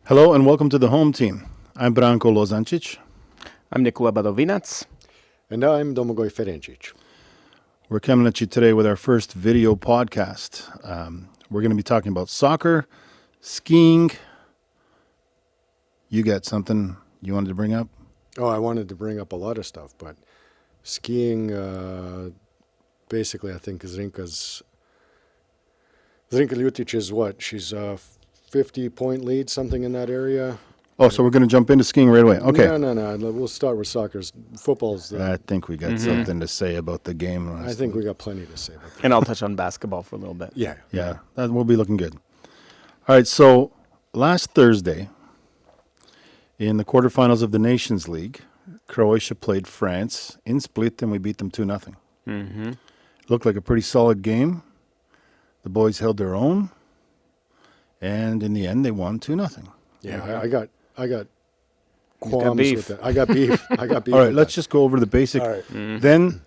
Hello and welcome to the home team. I'm Branko Lozancic. I'm Nikola Badovinac. And I'm Domagoj Ferencic. We're coming at you today with our first video podcast. We're going to be talking about soccer, skiing. You got something you wanted to bring up? Oh, I wanted to bring up a lot of stuff, but skiing, basically, I think Zrinka Ljutić is what? She's 50-point lead, something in that area. Oh, so we're going to jump into skiing right away. Okay. No. We'll start with soccer. Football's I think we got something to say about the game. I think we got plenty to say about that. And I'll touch on basketball for a little bit. Yeah. That will be looking good. All right, so last Thursday, in the quarterfinals of the Nations League, Croatia played France in Split, and we beat them 2-0. Mm-hmm. Looked like a pretty solid game. The boys held their own, and in the end, they won 2-0. Yeah, I got got qualms beef. with that. I got beef. All right, let's just go over the basic. All right. Then,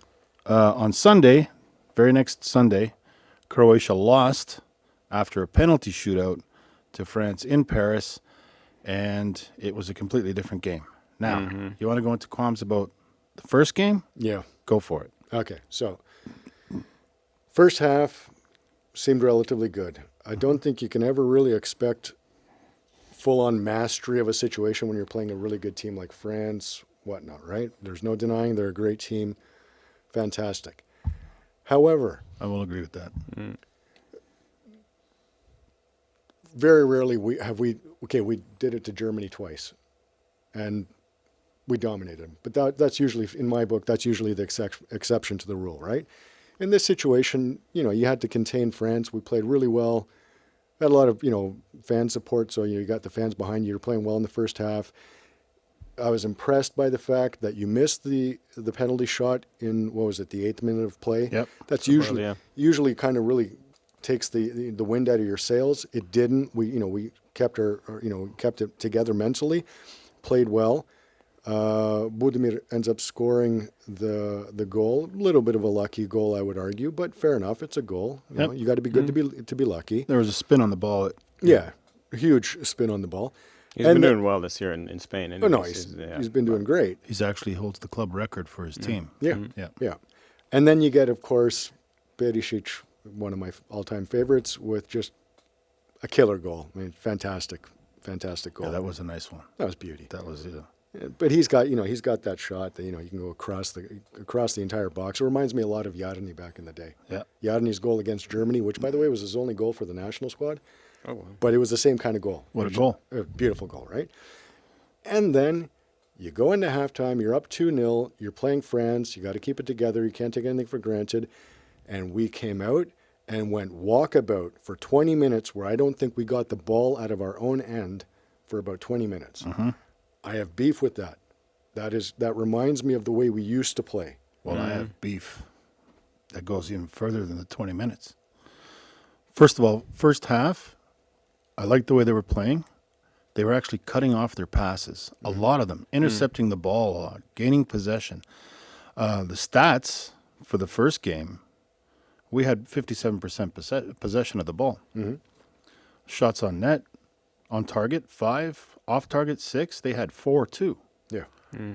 on Sunday, very next Sunday, Croatia lost after a penalty shootout to France in Paris, and it was a completely different game. Now, you want to go into qualms about the first game? Yeah. Go for it. Okay, so first half seemed relatively good. I don't think you can ever really expect full-on mastery of a situation when you're playing a really good team like France, whatnot, right? There's no denying they're a great team. Fantastic. However, I will agree with that. very rarely we did it to Germany twice, and we dominated them. But that's usually, in my book, that's usually the exception to the rule, right? In this situation, you had to contain France. We played really well. Had a lot of, fan support, so you got the fans behind you. You're playing well in the first half. I was impressed by the fact that you missed the penalty shot in, what was it, the 8th minute of play? Yep. That's usually kind of really takes the wind out of your sails. It didn't. We kept kept it together mentally, played well. Budimir ends up scoring the goal. A little bit of a lucky goal, I would argue, but fair enough. It's a goal. You got to be good to be lucky. There was a spin on the ball. Yeah, a huge spin on the ball. He's been doing well this year in Spain. Oh, no, he's been doing great. He actually holds the club record for his team. Yeah. And then you get, of course, Perisic, one of my all-time favorites, with just a killer goal. I mean, fantastic goal. Yeah, that was a nice one. That was beauty. That was But he's got that shot that you can go across the entire box. It reminds me a lot of Jarni back in the day. Yeah. Jarni's goal against Germany, which by the way was his only goal for the national squad. Oh, wow. But it was the same kind of goal. What a goal. A beautiful goal, right? And then you go into halftime, you're up 2-0, you're playing France, you got to keep it together, you can't take anything for granted. And we came out and went walkabout for 20 minutes where I don't think we got the ball out of our own end for about 20 minutes. I have beef with that. That reminds me of the way we used to play. Well, I have beef that goes even further than the 20 minutes. First of all, first half, I liked the way they were playing. They were actually cutting off their passes, a lot of them, intercepting the ball a lot, gaining possession. The stats for the first game, we had 57% possession of the ball. Shots on net, on target, 5. Off target, 6. They had 4 too. Yeah.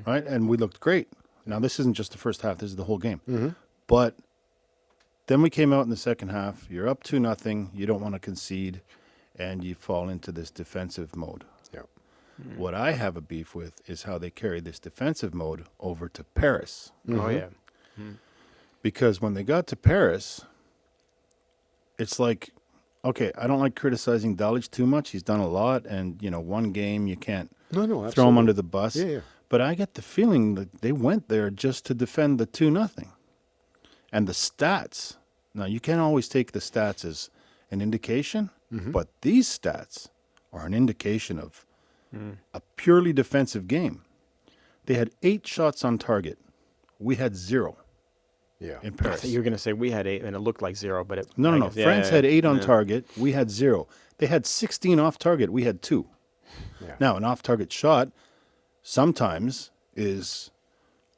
Right? And we looked great. Now, this isn't just the first half. This is the whole game. But then we came out in the second half. You're up 2-0. You don't want to concede. And you fall into this defensive mode. Yeah. What I have a beef with is how they carry this defensive mode over to Paris. Oh, yeah. Because when they got to Paris, it's like, okay, I don't like criticizing Dalić too much. He's done a lot, and, one game you can't No, throw him under the bus. Yeah. But I get the feeling that they went there just to defend the 2-0. And the stats, now you can't always take the stats as an indication, but these stats are an indication of a purely defensive game. They had 8 shots on target. We had 0. Yeah. In I Paris. thought you were going to say we had 8, and it looked like 0, but it... No. France had 8 on target. We had 0. They had 16 off target. We had 2. Yeah. Now, an off-target shot sometimes is,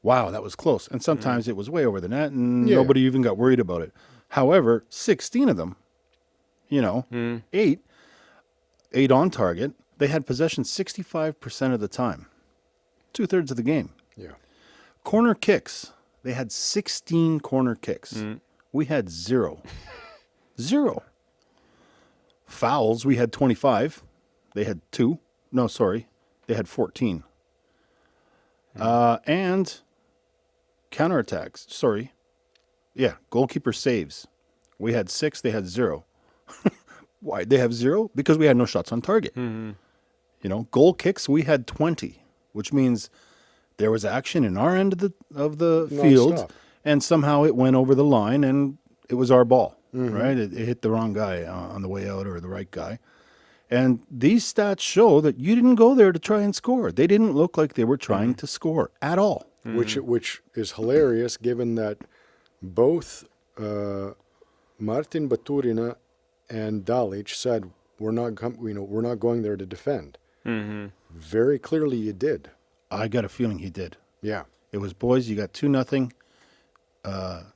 wow, that was close. And sometimes it was way over the net, and nobody even got worried about it. However, 16 of them, 8 on target, They had possession 65% of the time, 2/3 of the game. Yeah. Corner kicks, they had 16 corner kicks. We had 0. 0. Fouls, we had 25. They had 2. No, sorry. They had 14. And counterattacks. Sorry. Yeah, goalkeeper saves. We had 6. They had 0. Why they have 0? Because we had no shots on target. You know, goal kicks, we had 20, which means there was action in our end of the field, Non-stop. and somehow it went over the line, and it was our ball, right? It hit the wrong guy on the way out, or the right guy. And these stats show that you didn't go there to try and score. They didn't look like they were trying to score at all. Which is hilarious, given that both Martin Baturina and Dalić said we're not going there to defend. Very clearly, you did. I got a feeling he did. Yeah. It was, boys, you got 2-0.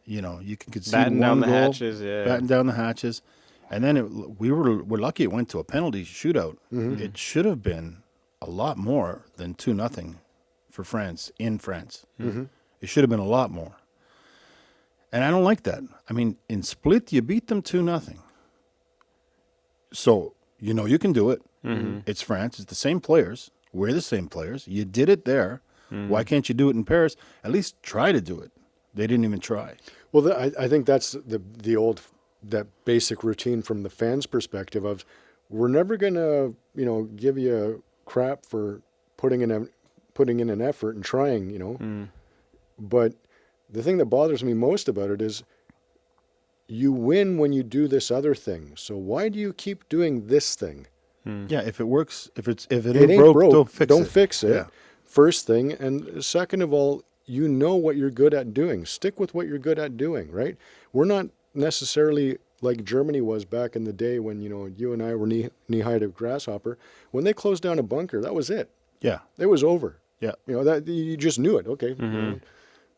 You know, you can concede Batten one down the goal, hatches, yeah. batten down the hatches, and then we're lucky it went to a penalty shootout. It should have been a lot more than 2-0 for France in France. It should have been a lot more, and I don't like that. I mean, in Split, you beat them 2-0, so you know you can do it. It's France. It's the same players. We're the same players. You did it there. Why can't you do it in Paris? At least try to do it. They didn't even try. Well, I think that's that basic routine from the fans' perspective of we're never gonna give you crap for putting in an effort and trying, But the thing that bothers me most about it is you win when you do this other thing. So why do you keep doing this thing? Yeah, if it works, if it It ain't broke, don't fix it. it. Yeah. First thing, and second of all, you know what you're good at doing. Stick with what you're good at doing, right? We're not necessarily like Germany was back in the day when you and I were knee high to grasshopper. When they closed down a bunker, that was it. Yeah. It was over. Yeah. That you just knew it. Okay,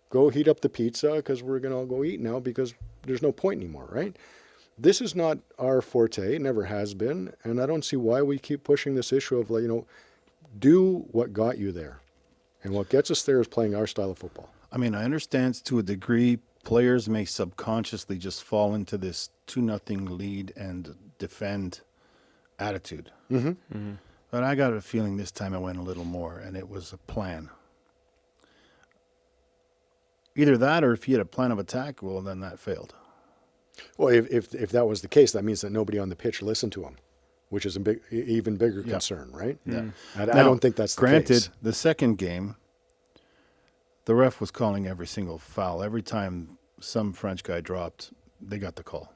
go heat up the pizza because we're gonna all go eat now because there's no point anymore, right? This is not our forte. It never has been, and I don't see why we keep pushing this issue of do what got you there, and what gets us there is playing our style of football. I mean, I understand to a degree players may subconsciously just fall into this 2-0 lead and defend attitude. But I got a feeling this time it went a little more, and it was a plan. Either that, or if you had a plan of attack, well, then that failed. Well, if that was the case, that means that nobody on the pitch listened to him, which is even bigger concern, right? Yeah. I Now, don't think that's the granted, case. the second game, the ref was calling every single foul. Every time some French guy dropped, they got the call.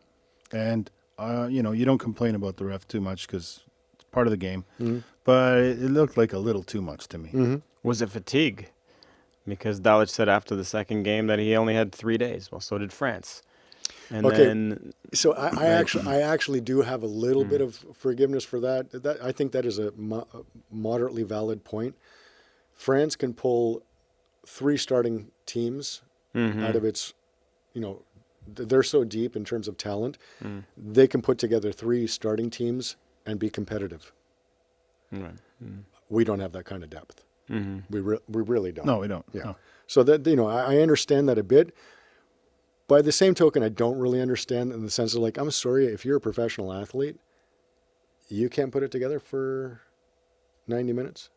And, you don't complain about the ref too much because it's part of the game. But it looked like a little too much to me. Was it fatigue? Because Dalić said after the second game that he only had 3 days. Well, so did France. And then So I actually do have a little bit of forgiveness for that. I think that is a moderately valid point. France can pull 3 starting teams out of its, they're so deep in terms of talent. They can put together 3 starting teams and be competitive. We don't have that kind of depth. We really don't. No, we don't. Yeah. No. So that I understand that a bit. By the same token, I don't really understand in the sense of I'm sorry, if you're a professional athlete, you can't put it together for 90 minutes.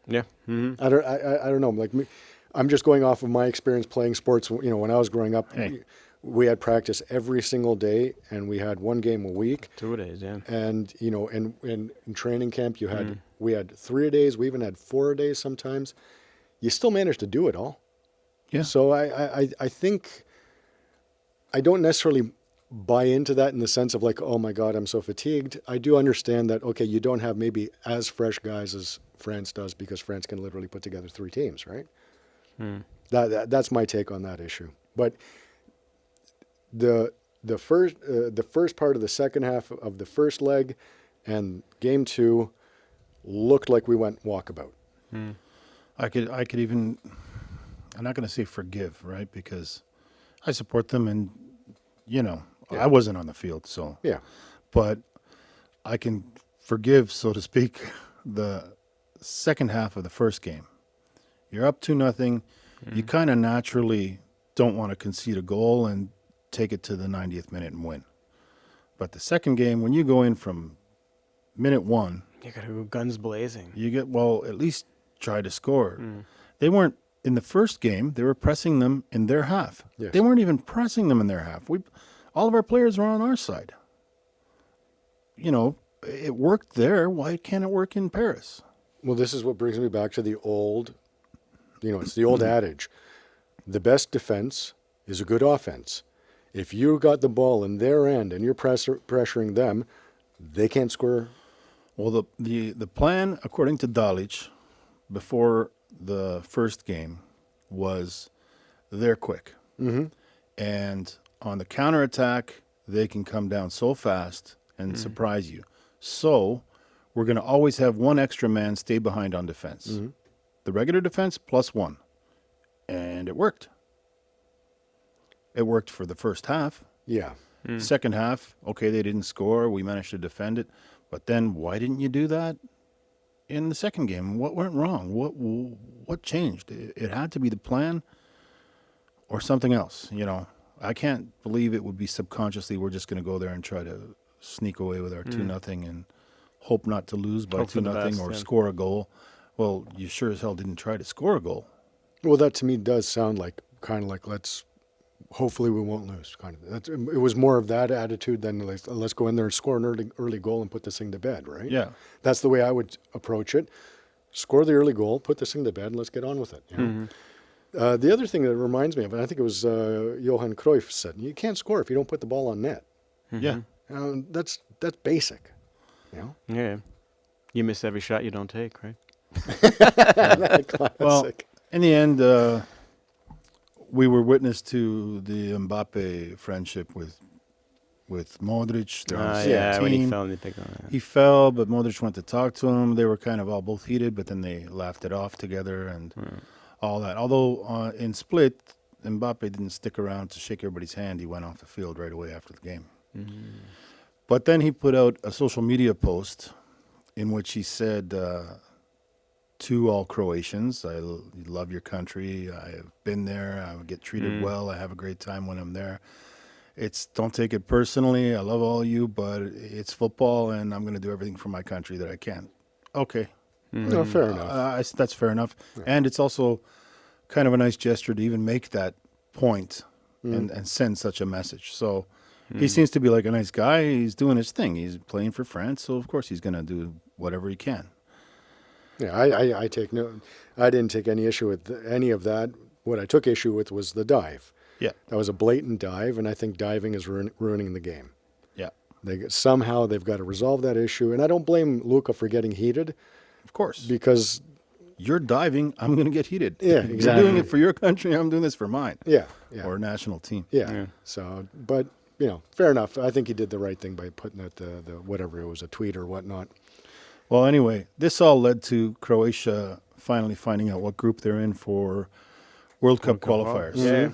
yeah. I don't know. I'm just going off of my experience playing sports. When I was growing up, we had practice every single day, and we had 1 game a week. 2 days, yeah. And in training camp, we had 3 days. We even had 4 days sometimes. You still managed to do it all. Yeah. So I think I don't necessarily buy into that in the sense of oh my God, I'm so fatigued. I do understand that, okay, you don't have maybe as fresh guys as France does because France can literally put together 3 teams, right? That's my take on that issue. But the first part of the second half of the first leg and game 2 looked like we went walkabout. I could even, I'm not going to say forgive, right? Because I support them and, I wasn't on the field, so. Yeah. But I can forgive, so to speak, the second half of the first game. You're up 2-0. You kind of naturally don't want to concede a goal and take it to the 90th minute and win. But the second game, when you go in from minute 1, You got to go guns blazing. you get, well, at least try to score. They weren't, in the first game, they were pressing them in their half. Yes. They weren't even pressing them in their half. All of our players were on our side. You know, it worked there. Why can't it work in Paris? Well, this is what brings me back to the old, it's the old adage. The best defense is a good offense. If you got the ball in their end and you're pressuring them, they can't score. Well, the plan, according to Dalić, before the first game, was they're quick. And on the counterattack, they can come down so fast and surprise you. So we're going to always have one extra man stay behind on defense. The regular defense plus one. And it worked. It worked for the first half. Yeah. Second half, okay, they didn't score. We managed to defend it. But then why didn't you do that in the second game? What went wrong? What changed? It had to be the plan or something else, I can't believe it would be subconsciously we're just going to go there and try to sneak away with our 2-0 and hope not to lose by Hope for the 2-0 best, or yeah. score a goal. Well, you sure as hell didn't try to score a goal. Well, that to me does sound like hopefully we won't lose. It was more of that attitude than let's go in there and score an early goal and put this thing to bed, right? Yeah. That's the way I would approach it. Score the early goal, put this thing to bed, and let's get on with it. The other thing that it reminds me of, and I think it was Johan Cruyff said, you can't score if you don't put the ball on net. Yeah. That's basic. Yeah. You miss every shot you don't take, right? Classic. Well, in the end, we were witness to the Mbappe friendship with Modric. They're on the same Yeah, when he team. fell and they picked on it. He fell, but Modric went to talk to him. They were kind of all both heated, but then they laughed it off together and all that. Although in Split, Mbappe didn't stick around to shake everybody's hand. He went off the field right away after the game. But then he put out a social media post in which he said to all Croatians, I love your country. I have been there. I get treated well. I have a great time when I'm there. Don't take it personally. I love all you, but it's football, and I'm going to do everything for my country that I can. Okay. No, fair enough. That's fair enough. Yeah. And it's also kind of a nice gesture to even make that point and send such a message. So he seems to be like a nice guy. He's doing his thing. He's playing for France, so of course he's going to do whatever he can. Yeah, I didn't take any issue with any of that. What I took issue with was the dive. Yeah. That was a blatant dive, and I think diving is ruining the game. Yeah. Somehow they've got to resolve that issue, and I don't blame Luka for getting heated. Of course. Because you're diving, I'm going to get heated. Yeah, exactly. You're doing it for your country, I'm doing this for mine. Yeah. Or national team. Yeah. So, but, fair enough. I think he did the right thing by putting out the whatever it was, a tweet or whatnot. Well, anyway, this all led to Croatia finally finding out what group they're in for World Cup qualifiers. Yeah.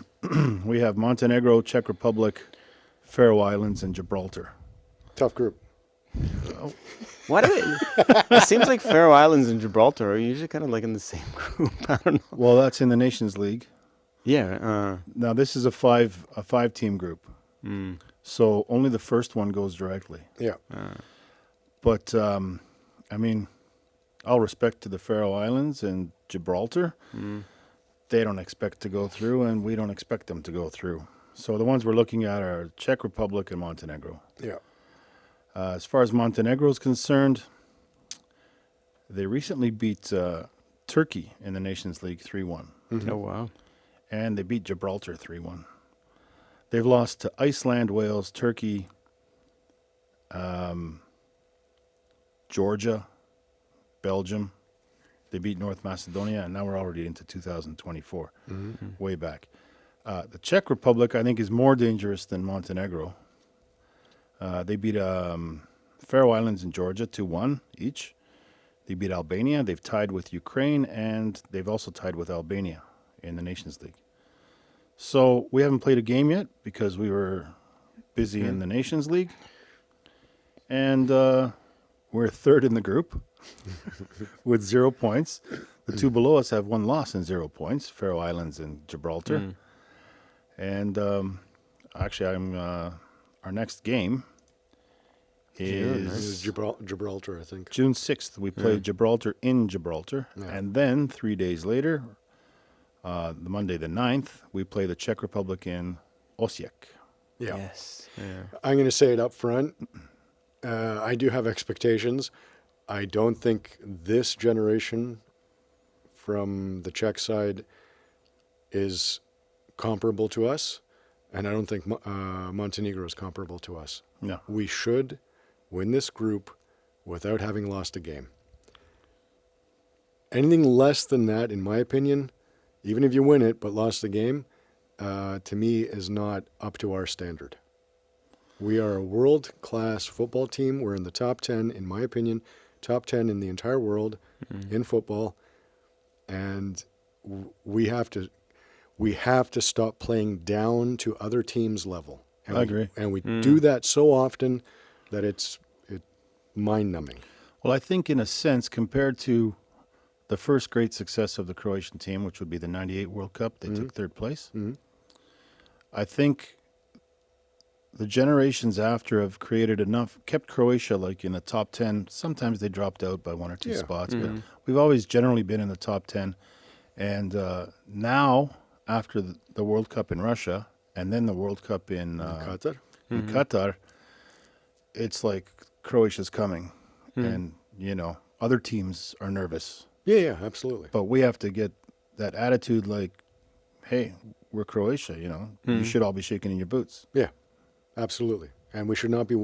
We have Montenegro, Czech Republic, Faroe Islands, and Gibraltar. Tough group. Why do it seems like Faroe Islands and Gibraltar are usually kind of like in the same group. I don't know. Well, that's in the Nations League. Yeah. Now this is a five team group, so only the first one goes directly. Yeah. But I mean, all respect to the Faroe Islands and Gibraltar. They don't expect to go through, and we don't expect them to go through. So the ones we're looking at are Czech Republic and Montenegro. Yeah. As far as Montenegro is concerned, they recently beat Turkey in the Nations League 3-1. Oh, wow. And they beat Gibraltar 3-1. They've lost to Iceland, Wales, Turkey, Georgia, Belgium. They beat North Macedonia, and now we're already into 2024, way back. The Czech Republic, I think, is more dangerous than Montenegro. They beat Faroe Islands and Georgia 2-1 each. They beat Albania. They've tied with Ukraine, and they've also tied with Albania in the Nations League. So we haven't played a game yet because we were busy in the Nations League. And We're third in the group with 0 points. The two below us have one loss and 0 points, Faroe Islands and Gibraltar. And actually, our next game is Gibraltar, I think. June 6th. We play Gibraltar in Gibraltar. Yeah. And then 3 days later, the Monday the 9th, we play the Czech Republic in Osijek. Yeah. Yes. Yeah. I'm going to say it up front. I do have expectations. I don't think this generation from the Czech side is comparable to us, and I don't think Montenegro is comparable to us. No. We should win this group without having lost a game. Anything less than that, in my opinion, even if you win it but lost the game, to me is not up to our standard. We are a world-class football team. We're in the top 10, in my opinion, top 10 in the entire world in football. And we have to stop playing down to other teams' level. And I agree. And we do that so often that it's mind-numbing. Well, I think in a sense, compared to the first great success of the Croatian team, which would be the 98 World Cup, they took third place. I think the generations after have created enough, kept Croatia like in the top 10. Sometimes they dropped out by 1 or 2 spots, but we've always generally been in the top 10. And now, after the World Cup in Russia and then the World Cup in Qatar, it's like Croatia's coming. And, other teams are nervous. Yeah, absolutely. But we have to get that attitude like, hey, we're Croatia, You should all be shaking in your boots. Yeah, absolutely. And we should not be.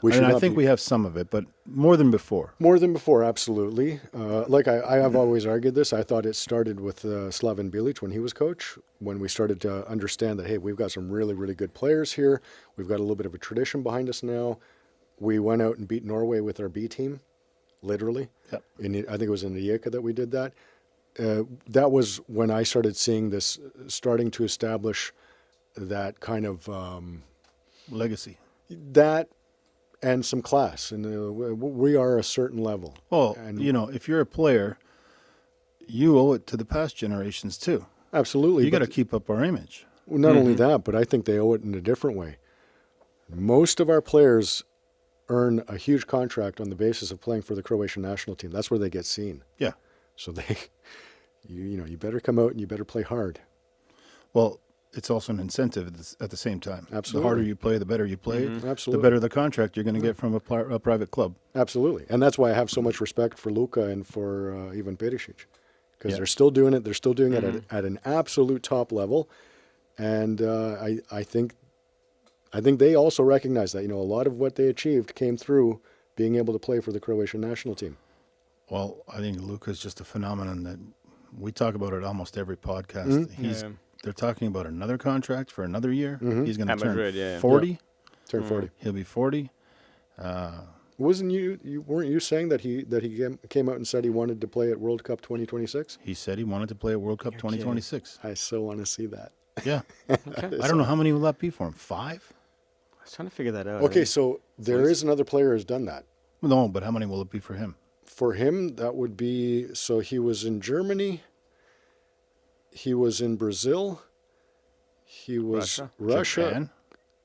I think we have some of it, but more than before. More than before, absolutely. I have always argued this. I thought it started with Slaven Bilic when he was coach, when we started to understand that, hey, we've got some really, really good players here. We've got a little bit of a tradition behind us now. We went out and beat Norway with our B team, literally. Yep. I think it was in Rijeka that we did that. That was when I started seeing this starting to establish that kind of Legacy. that and some class. And we are a certain level. Well, And if you're a player, you owe it to the past generations too. absolutely. You got to keep up our image. Not only that, but I think they owe it in a different way. Most of our players earn a huge contract on the basis of playing for the Croatian national team. That's where they get seen. Yeah. So you better come out and you better play hard. Well, it's also an incentive at the same time. Absolutely. The harder you play, the better you play. Absolutely. The better the contract you're going to get from a private club. Absolutely. And that's why I have so much respect for Luka and for Ivan Perisic. Because Yeah. they're still doing it. They're still doing it at an absolute top level. And I think they also recognize that, a lot of what they achieved came through being able to play for the Croatian national team. Well, I think Luka's just a phenomenon that we talk about it almost every podcast. They're talking about another contract for another year. He's going to At turn Madrid, 40. Turn 40. He'll be 40. Weren't you saying that he came out and said he wanted to play at World Cup 2026? He said he wanted to play at World Cup 2026. I so want to see that. Yeah. I don't know how many will that be for him. 5? I was trying to figure that out. Okay, so there is another player who's done that. No, but how many will it be for him? For him, that would be, so he was in Germany, he was in Brazil, he was Russia.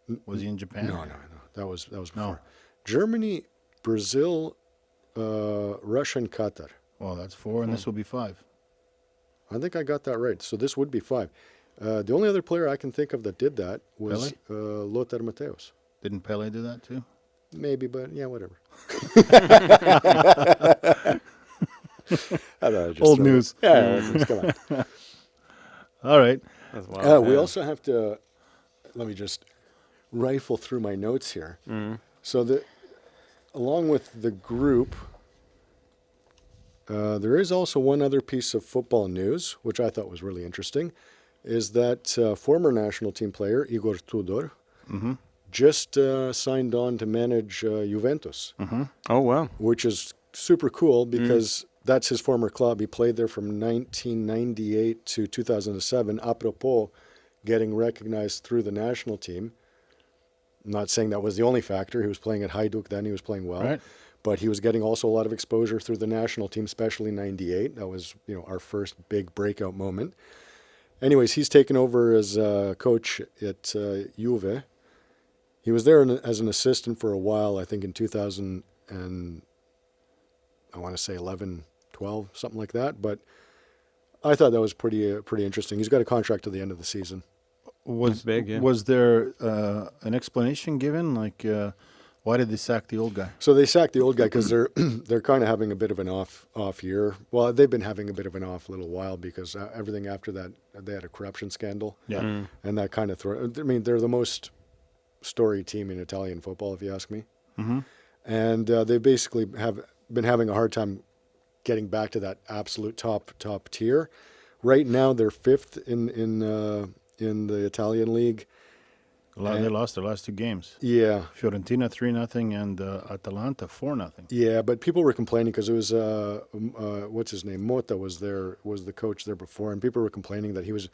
Japan? Was he in Japan? No. That was before. No. Germany, Brazil, Russia, and Qatar. Well, that's 4, and this will be 5. I think I got that right. So this would be 5. The only other player I can think of that did that was Lothar Matthäus. Didn't Pele do that too? Maybe, but yeah, whatever. Old news. Yeah, old news. Come on. All right. That's wild. We also have to, let me just rifle through my notes here. So along with the group, there is also one other piece of football news, which I thought was really interesting, is that former national team player, Igor Tudor, just signed on to manage Juventus, Oh, wow. which is super cool because that's his former club. He played there from 1998 to 2007, apropos getting recognized through the national team. I'm not saying that was the only factor. He was playing at Hajduk then. He was playing well. Right. but he was getting also a lot of exposure through the national team, especially in '98. That was, our first big breakout moment. Anyways, he's taken over as coach at Juve. He was there as an assistant for a while, I think in 2000 and I want to say 11, 12, something like that. But I thought that was pretty interesting. He's got a contract to the end of the season. That's big, yeah. Was there an explanation given? Like, why did they sack the old guy? So they sacked the old guy because they're kind of having a bit of an off year. Well, they've been having a bit of an off little while because everything after that, they had a corruption scandal. Yeah. And that kind of they're the most storied team in Italian football, if you ask me. Mm-hmm. And they basically have been having a hard time getting back to that absolute top tier. Right now, they're fifth in the Italian league. They lost their last two games. Yeah. Fiorentina 3-0 and Atalanta 4-0. Yeah, but people were complaining because it was what's his name? Motta was the coach there before, and people were complaining that he was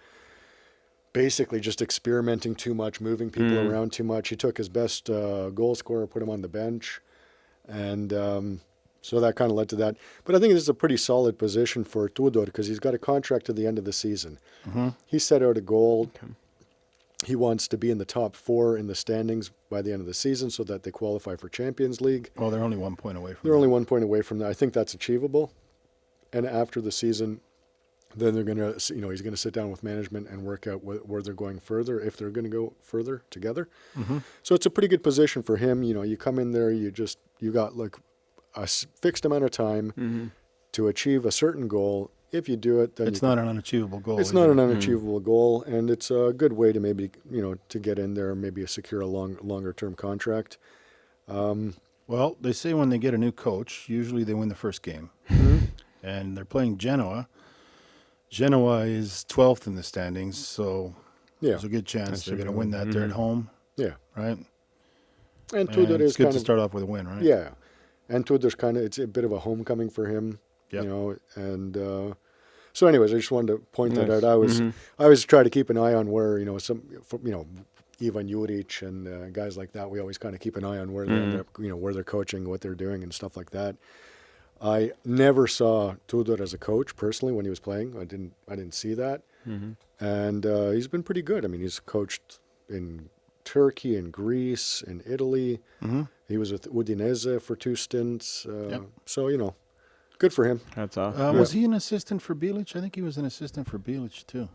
basically just experimenting too much, moving people around too much. He took his best goal scorer, put him on the bench, and so that kind of led to that. But I think this is a pretty solid position for Tudor because he's got a contract to the end of the season. Mm-hmm. He set out a goal. Okay. He wants to be in the top 4 in the standings by the end of the season so that they qualify for Champions League. Well, they're only 1 point away from They're only 1 point away from that. I think that's achievable. And after the season, then they're going to, he's going to sit down with management and work out where they're going further, if they're going to go further together. Mm-hmm. So it's a pretty good position for him. You come in there, you got like a fixed amount of time to achieve a certain goal. If you do it, then it's not an unachievable goal. It's not an unachievable goal, and it's a good way to maybe to get in there, maybe secure a longer term contract. Well, they say when they get a new coach, usually they win the first game, and they're playing Genoa. Genoa is 12th in the standings, so there's a good chance they're going to win that. They're at home, right? And Tudor is it's good kind to start off with a win, right? Yeah, and Tudor's it's a bit of a homecoming for him. Yep. And so anyways, I just wanted to point that out. I was trying to keep an eye on where, Ivan Juric and guys like that. We always kind of keep an eye on where they end up, where they're coaching, what they're doing and stuff like that. I never saw Tudor as a coach personally when he was playing. I didn't see that. And he's been pretty good. I mean, he's coached in Turkey and Greece and Italy. He was with Udinese for 2 stints. So, good for him. That's awesome. Was he an assistant for Dalić? I think he was an assistant for Dalić too.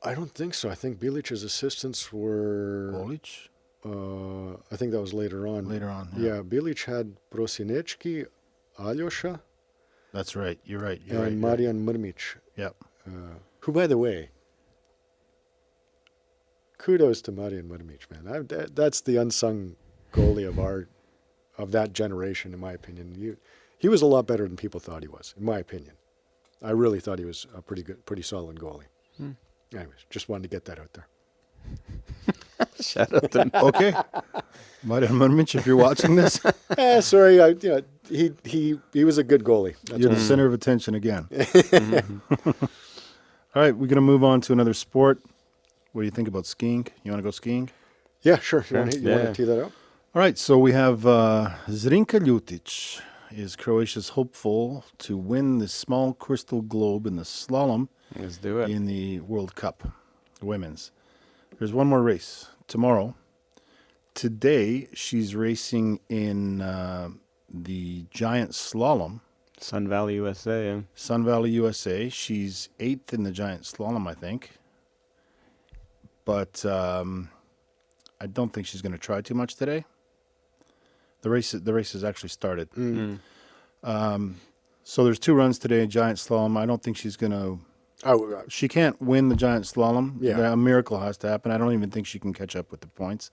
I don't think so. I think Bilic's assistants were... Dalić? I think that was later on. Later on, yeah. Bilić had Prosinečki, Aljosha. That's right. You're right. And Marijan Mrmić. Yep. Who, by the way, kudos to Marijan Mrmić, man. That's the unsung goalie of that generation, in my opinion. He was a lot better than people thought he was, in my opinion. I really thought he was a pretty solid goalie. Anyways, just wanted to get that out there. Shout out to Okay. Marijan Mrmić, if you're watching this. Sorry, he was a good goalie. You're the center of attention again. All right, we're going to move on to another sport. What do you think about skiing? You want to go skiing? Yeah, sure. You want to tee that up? All right, so we have Zrinka Ljutić is Croatia's hopeful to win the small crystal globe in the slalom. Let's do it. In the World Cup, women's. There's one more race tomorrow. Today, she's racing in the giant slalom. Sun Valley, USA. Yeah. Sun Valley, USA. She's 8th in the giant slalom, I think. But I don't think she's going to try too much today. The race has actually started. So there's 2 runs today, giant slalom. I don't think she's going to... she can't win the giant slalom. Yeah. A miracle has to happen. I don't even think she can catch up with the points.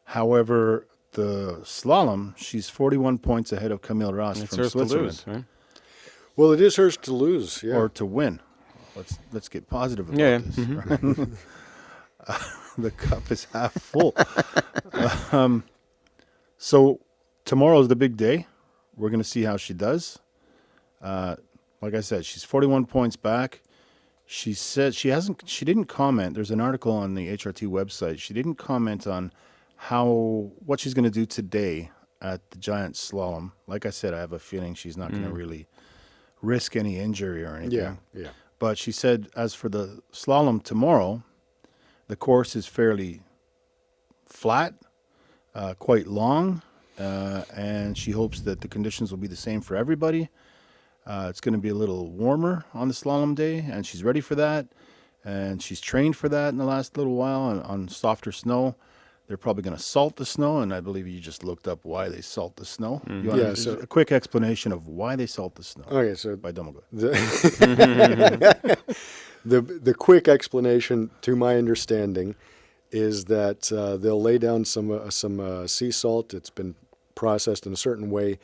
However, the slalom, she's 41 points ahead of Camille Ross It's from hers Switzerland. to lose, right? Well, it is hers to lose, yeah. Or to win. Let's get positive about this. Right? The cup is half full. So tomorrow's the big day. We're going to see how she does. Like I said, she's 41 points back. She said she didn't comment. There's an article on the HRT website. She didn't comment on what she's going to do today at the giant slalom. Like I said, I have a feeling she's not going to really risk any injury or anything. Yeah, yeah. But she said, as for the slalom tomorrow, the course is fairly flat, quite long, and she hopes that the conditions will be the same for everybody. It's going to be a little warmer on the slalom day, and she's ready for that. And she's trained for that in the last little while on softer snow. They're probably going to salt the snow, and I believe you just looked up why they salt the snow. You want Yeah, so- a quick explanation of why they salt the snow Okay, so by Domago. the quick explanation, to my understanding, is that they'll lay down some sea salt. It's been processed in a certain way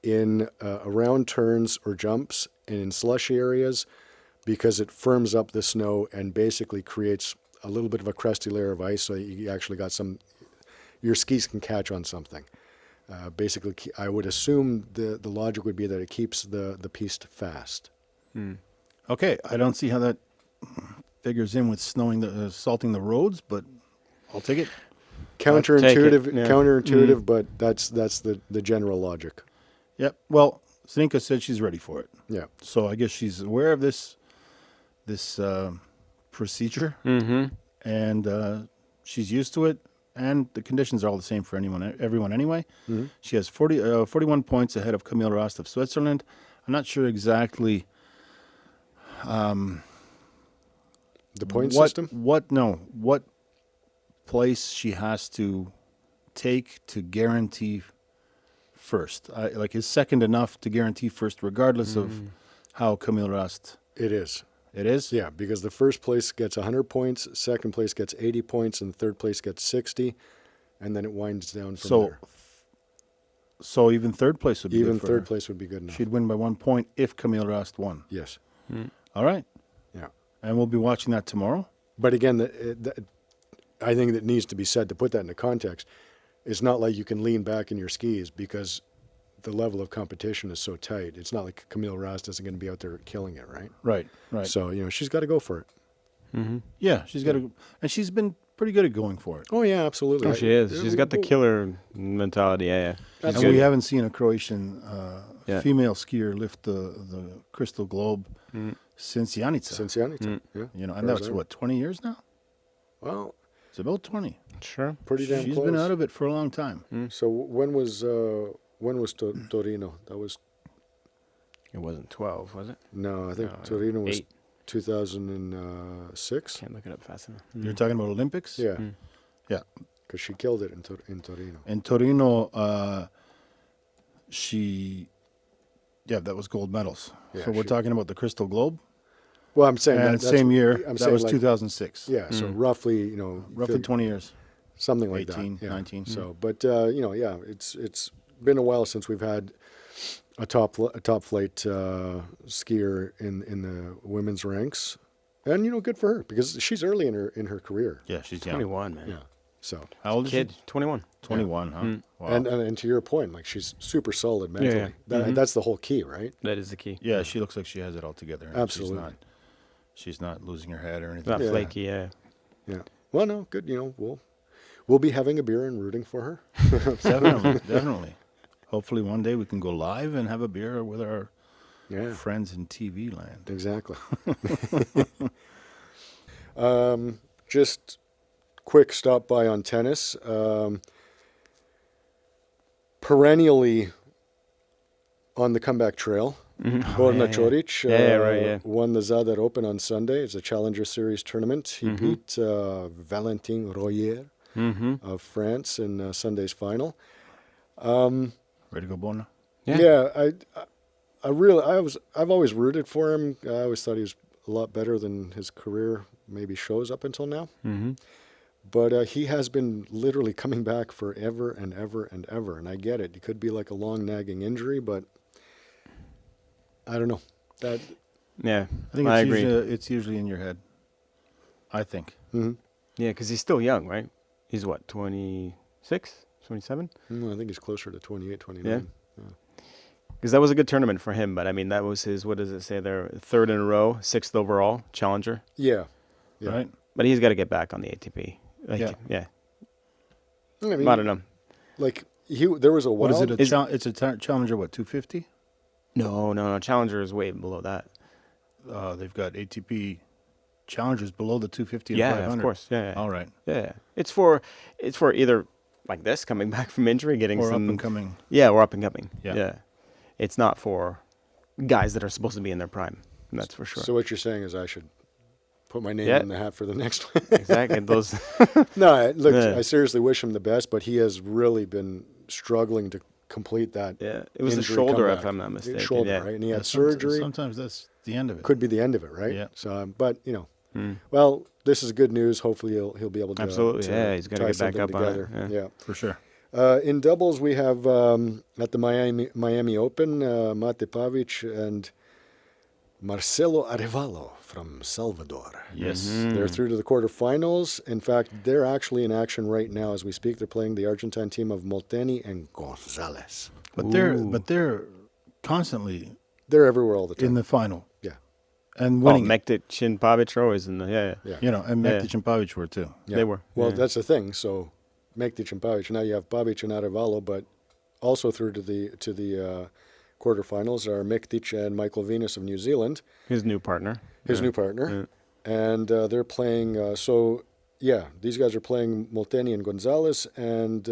in around turns or jumps and in slushy areas, because it firms up the snow and basically creates a little bit of a crusty layer of ice, so you actually got your skis can catch on something. Basically, I would assume the logic would be that it keeps the piste fast. Okay, I don't see how that figures in with salting the roads, but I'll take it. Counterintuitive, yeah. counterintuitive, but that's the general logic. Yep. Well, Zrinka said she's ready for it, Yeah. so I guess she's aware of this procedure, and she's used to it. And the conditions are all the same for everyone anyway. She has 41 points ahead of Camille Rast of Switzerland. I'm not sure exactly The point system? What place she has to take to guarantee first? Is second enough to guarantee first, regardless of how Camille Rast? It is. It is? Yeah, because the first place gets 100 points, second place gets 80 points, and third place gets 60, and then it winds down from there. So even third place would be Even good for third her. place would be good enough. She'd win by 1 point if Camille Rast won. Yes. All right. Yeah. And we'll be watching that tomorrow. But again, I think that needs to be said to put that into context. It's not like you can lean back in your skis because the level of competition is so tight. It's not like Camille Rast isn't going to be out there killing it, right? Right. So, she's got to go for it. Yeah, she's got to, and she's been pretty good at going for it. Oh, yeah, absolutely. Oh, she is. She's got the killer mentality. Yeah. And She's we good. haven't seen a Croatian Yeah. female skier lift the crystal globe since Janica. Since Janica, yeah. And that's what, 20 years now? Well, It's about 20. Sure. pretty damn She's close. been out of it for a long time. So when was Torino? That was It wasn't 12, was it? no, I think No, Torino was 8. 2006. Can't look it up fast enough. You're talking about Olympics? Yeah, Yeah. because she killed it in Torino. In Torino, that was gold medals. Yeah, So we're she- talking about the crystal globe. Well, I'm saying And that's same year, I'm that saying was like- 2006. Yeah, so roughly, Roughly 20 years. something like 18, that. Yeah. 19. So, but it's been a while since we've had a top flight skier in the women's ranks, and good for her because she's early in her career. Yeah, she's young. 21, man. Yeah. So, How old is Kid, she? 21. 21, huh? Wow. and to your point, like she's super solid mentally. yeah. That's the whole key, right? That is the key. yeah, she looks like she has it all together. and Absolutely. She's not losing her head or anything. Not Yeah. flaky, yeah. Yeah. Well, no, good. We'll be having a beer and rooting for her. Definitely. Hopefully one day we can go live and have a beer with our Yeah. friends in TV land. Exactly. Just quick stop by on tennis. Perennially on the comeback trail. Borna Ćorić right. won the Zadar Open on Sunday. It's a Challenger Series tournament. He beat Valentin Royer of France in Sunday's final. Ready to go, Bona? Yeah. I've always rooted for him. I always thought he was a lot better than his career maybe shows up until now. But he has been literally coming back forever and ever and ever. And I get it. It could be like a long nagging injury, but I don't know. Yeah, I think I it's agree. it's usually in your head. I think. Yeah, because he's still young, right? He's what, 26, 27? I think he's closer to 28, 29. Because that was a good tournament for him. But, I mean, that was his, what does it say there? Third in a row, 6th overall, Challenger. Yeah. Right? But he's got to get back on the ATP. Yeah. Yeah. I mean, I don't know. like there was a What is wild. it? It's a Challenger. What, 250? No. Challenger is way below that. They've got ATP Challengers below the 250 and Yeah, 500. of course. Yeah. All right. Yeah. It's for either like this, coming back from injury, getting Or some up and coming. Yeah, or up and coming. Yeah. Yeah. It's not for guys that are supposed to be in their prime. That's for sure. So what you're saying is I should put my name Yeah. in the hat for the next one. Exactly. Those. No, look, Yeah. I seriously wish him the best, but he has really been struggling to complete that. Yeah. It was the injury shoulder, comeback. if I'm not mistaken. Shoulder, yeah. right? And he had Some- surgery. Sometimes that's the end of it. Could be the end of it, right? Yeah. So, but well, this is good news. Hopefully, he'll be able to. Absolutely. Yeah, he's gotta tie get back something up on it, together. yeah. For sure. In doubles, we have at the Miami Open, Mate Pavic and Marcelo Arevalo from Salvador. Yes. They're through to the quarterfinals. In fact, they're actually in action right now as we speak. They're playing the Argentine team of Molteni and Gonzalez. But they're constantly They're everywhere all the time. in the final Yeah. and Oh, winning. it. Mektic and Pavic are always in the Yeah. You know, and Yeah. Mektic and Pavic were too. Yeah. They were. Well, Yeah. that's the thing. So, Mektic and Pavic. Now you have Pavic and Arevalo, but also through to the quarterfinals are Mektic and Michael Venus of New Zealand, His new partner. his new partner, and they're playing. These guys are playing Molteni and Gonzalez, and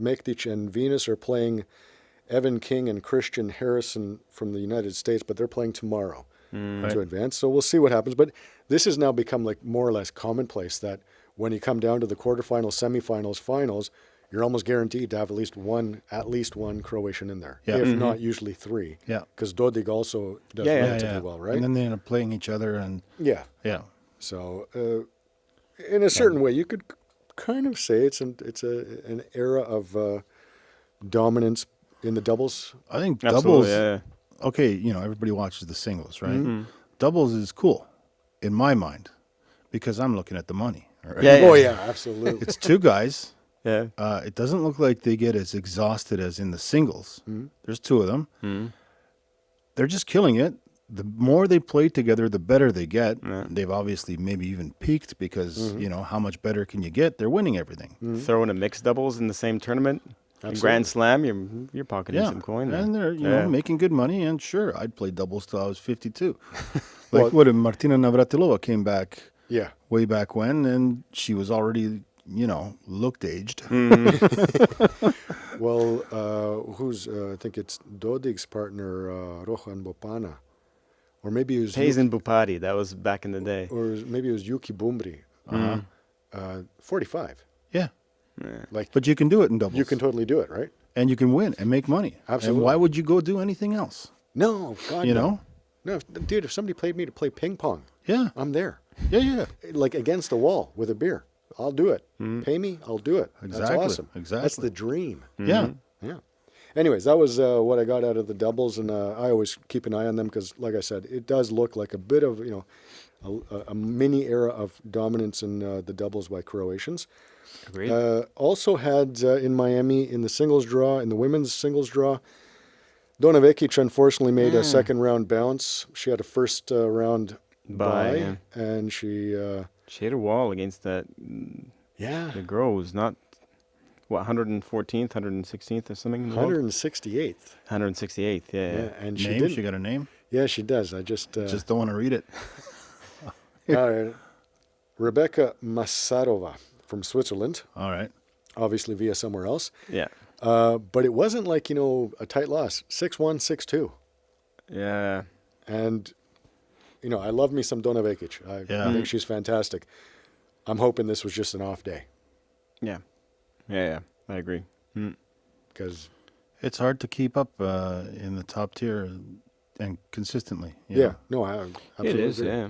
Mektic and Venus are playing Evan King and Christian Harrison from the United States, but they're playing tomorrow Right. to advance. So we'll see what happens. But this has now become like more or less commonplace that when you come down to the quarterfinals, semifinals, finals, you're almost guaranteed to have at least one Croatian in there, Yeah. if not usually three. Yeah. Because Dodig also does Yeah, yeah. relatively well, right? And then they end up playing each other, and yeah. yeah, So in a certain way, you could kind of say it's an era of dominance in the doubles. I think Absolutely. doubles. Yeah. Okay, you know, everybody watches the singles, right? Doubles is cool in my mind because I'm looking at the money. Right? Yeah. Oh yeah, absolutely. It's two guys. Yeah. It doesn't look like they get as exhausted as in the singles. There's two of them. They're just killing it. The more they play together, the better they get. Yeah. They've obviously maybe even peaked because, you know, how much better can you get? They're winning everything. Throw in a mixed doubles in the same tournament. A Absolutely. Grand Slam, you're pocketing some coin. And they're, you Yeah. know, making good money. And sure, I'd play doubles till I was 52. Well- Like, what if Martina Navratilova came back Yeah. way back when, and she was already, you know, looked aged. Well, I think it's Dodig's partner, Rohan Bopana. Or maybe it was Payson Bupati, that was back in the day. or maybe it was Yuki Bumbri. 45. Yeah. Yeah. Like But you can do it in doubles. you can totally do it, right? And you can win and make money. Absolutely. And why would you go do anything else? No, God, You no. know? No, dude, if somebody paid me to play ping pong, Yeah. I'm there. Yeah. Like against the wall with a beer. I'll do it. Pay me, I'll do it. Exactly, That's awesome. exactly. That's the dream. Yeah. Yeah. Anyways, that was what I got out of the doubles, and I always keep an eye on them because, like I said, it does look like a bit of, you know, a mini era of dominance in the doubles by Croatians. Agreed. Also had in Miami in the singles draw, in the women's singles draw, Dona Vekic unfortunately made a second round bounce. She had a first round bye, yeah. and she She hit a wall against that. yeah, The girl was not, 114th, 116th or something? in the world? 168th. 168th, yeah. Yeah, and she Name? didn't. She got a name? Yeah, she does. I just Just don't want to read it. Rebecca Masarova from Switzerland, All right. obviously via somewhere else. Yeah. But it wasn't like, you know, a tight loss. 6-1, 6-2. Yeah. And, you know, I love me some Dona Vekic. I Yeah. think she's fantastic. I'm hoping this was just an off day Yeah. Yeah. I agree. because, It's hard to keep up in the top tier and consistently. you yeah, know? no, I absolutely It is, agree. yeah.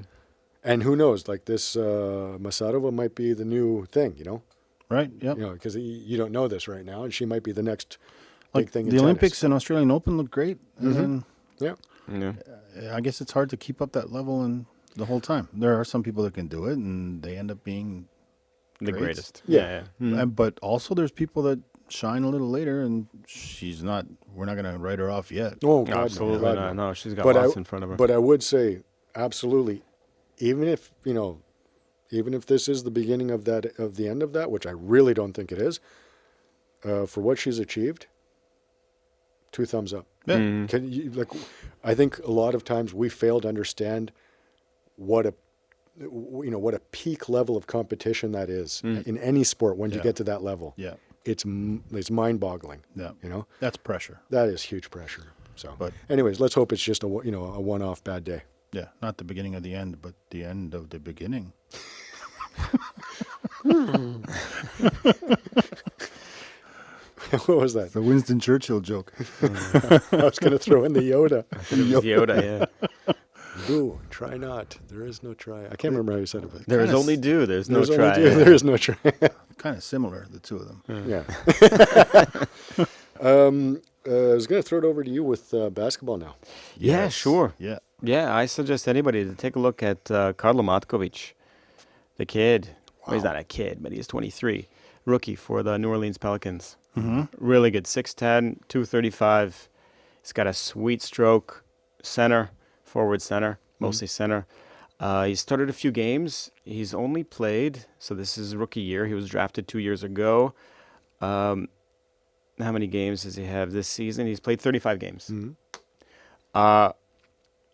And who knows, like this Masarova might be the new thing, you know? Right? Yep. You know, because you don't know this right now, and she might be the next big Like thing in the tennis. Olympics and Australian Open look great. And then Yeah. Yeah. I guess it's hard to keep up that level and the whole time. There are some people that can do it, and they end up being The Great. greatest. Yeah. but also there's people that shine a little later, and she's not. We're not going to write her off yet. Oh, God, no, Absolutely God, not. no. No, she's got But lots in front of her. But I would say, absolutely, even if, you know, even if this is the beginning of the end of that, which I really don't think it is, for what she's achieved, 2 thumbs up. Yeah. Can you, like, I think a lot of times we fail to understand what a peak level of competition that is in any sport when you get to that level. Yeah. It's mind-boggling. Yeah. You know, That's pressure. that is huge pressure. So, But- anyways, let's hope it's just a one-off bad day. Yeah. Not the beginning of the end, but the end of the beginning. What was that? The Winston Churchill joke. I was going to throw in the Yoda. Yoda, yeah. Do, try not. There is no try. I can't remember how you said it. But There is Kinda only do. There's no there's only try. do, Yeah. there is no try. Kind of similar, the two of them. Yeah. I was going to throw it over to you with basketball now. Yeah, Yes. sure. Yeah. Yeah, I suggest anybody to take a look at Karlo Matković, the kid. Well, he's not a kid, but he's 23. Rookie for the New Orleans Pelicans. Mm-hmm. Really good. 6'10", 235. He's got a sweet stroke. Center, forward center, mostly center. He started a few games. He's only played, so this is rookie year. He was drafted 2 years ago. How many games does he have this season? He's played 35 games.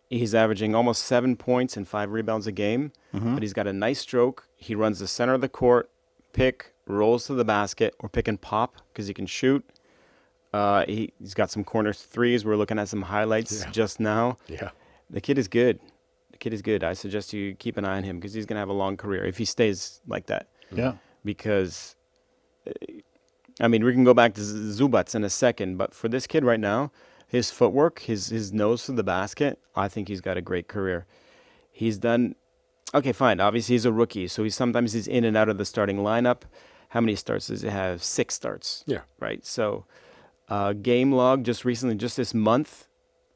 He's averaging almost 7 points and 5 rebounds a game, but he's got a nice stroke. He runs the center of the court, pick, rolls to the basket, or pick and pop because he can shoot. He's got some corner threes. We're looking at some highlights just now. Yeah. The kid is good. The kid is good. I suggest you keep an eye on him because he's going to have a long career if he stays like that. Yeah. Because, I mean, we can go back to Zubac in a second, but for this kid right now, his footwork, his nose to the basket, I think he's got a great career. He's done, okay, fine. Obviously, he's a rookie, so sometimes he's in and out of the starting lineup. How many starts does he have? 6 starts. Yeah. Right? So, game log just recently, just this month,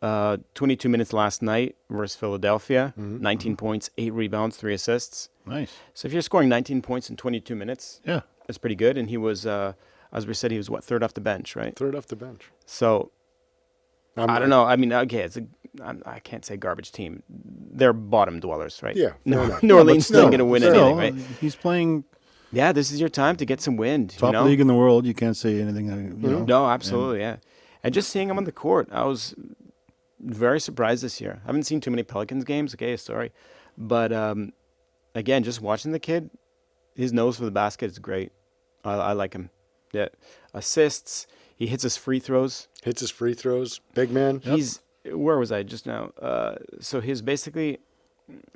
22 minutes last night versus Philadelphia, 19 points, 8 rebounds, 3 assists. Nice. So if you're scoring 19 points in 22 minutes, Yeah. that's pretty good. And he was, as we said, he was third off the bench, right? Third off the bench. So I don't know. I mean, okay, I can't say garbage team. They're bottom dwellers, right? Yeah. No, fair enough. New Orleans still Still, going to win still, anything, right? He's playing Yeah, this is your time to get some wind. top you know? league in the world. You can't say anything. You know. No, absolutely, yeah. And just seeing him on the court, I was very surprised this year. I haven't seen too many Pelicans games. Okay, sorry. But, again, just watching the kid, his nose for the basket is great. I like him. Yeah. Assists. He hits his free throws. Hits his free throws. Big man. He's, where was I just now? So he's basically,